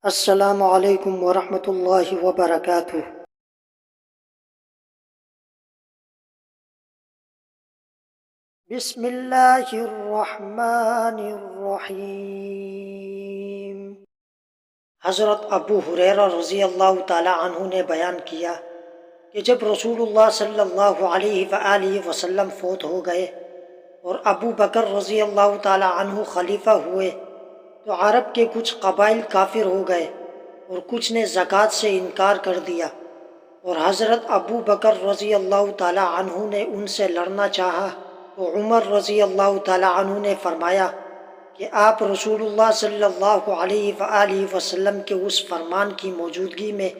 السلام علیکم ورحمۃ اللہ وبرکاتہ۔ بسم اللہ الرحمن الرحیم۔ حضرت ابو ہریرہ رضی اللہ تعالی عنہ نے بیان کیا کہ جب رسول اللہ صلی اللہ علیہ وآلہ وسلم فوت ہو گئے اور ابو بکر رضی اللہ تعالی عنہ خلیفہ ہوئے تو عرب کے کچھ قبائل کافر ہو گئے اور کچھ نے زکوٰۃ سے انکار کر دیا، اور حضرت ابو بکر رضی اللہ تعالی عنہ نے ان سے لڑنا چاہا تو عمر رضی اللہ تعالی عنہ نے فرمایا کہ آپ رسول اللہ صلی اللہ علیہ وآلہ وسلم کے اس فرمان کی موجودگی میں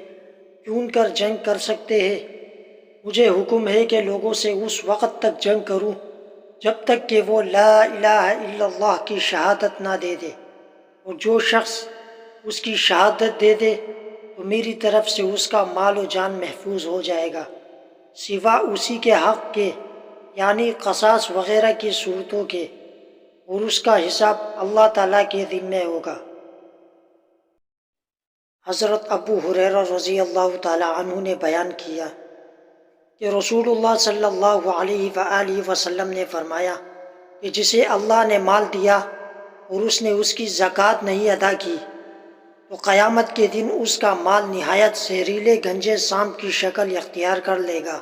کیوں کر جنگ کر سکتے ہیں؟ مجھے حکم ہے کہ لوگوں سے اس وقت تک جنگ کروں جب تک کہ وہ لا الہ الا اللہ کی شہادت نہ دے دے، اور جو شخص اس کی شہادت دے دے تو میری طرف سے اس کا مال و جان محفوظ ہو جائے گا، سوا اسی کے حق کے یعنی قصاص وغیرہ کی صورتوں کے، اور اس کا حساب اللہ تعالیٰ کے ذمہ ہوگا۔ حضرت ابو ہریرہ رضی اللہ تعالی عنہ نے بیان کیا کہ رسول اللہ صلی اللہ علیہ وآلہ وسلم نے فرمایا کہ جسے اللہ نے مال دیا اور اس نے اس کی زکوٰۃ نہیں ادا کی تو قیامت کے دن اس کا مال نہایت زہریلے گنجے سانپ کی شکل اختیار کر لے گا۔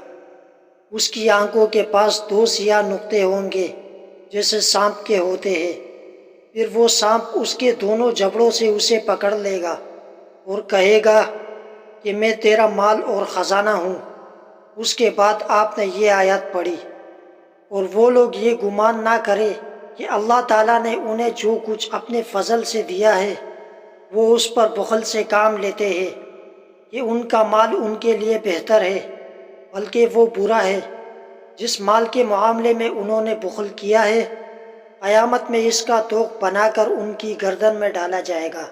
اس کی آنکھوں کے پاس دو سیاہ نقطے ہوں گے جیسے سانپ کے ہوتے ہیں، پھر وہ سانپ اس کے دونوں جبڑوں سے اسے پکڑ لے گا اور کہے گا کہ میں تیرا مال اور خزانہ ہوں۔ اس کے بعد آپ نے یہ آیت پڑھی، اور وہ لوگ یہ گمان نہ کرے کہ اللہ تعالیٰ نے انہیں جو کچھ اپنے فضل سے دیا ہے وہ اس پر بخل سے کام لیتے ہیں کہ ان کا مال ان کے لیے بہتر ہے، بلکہ وہ برا ہے جس مال کے معاملے میں انہوں نے بخل کیا ہے، قیامت میں اس کا طوق بنا کر ان کی گردن میں ڈالا جائے گا۔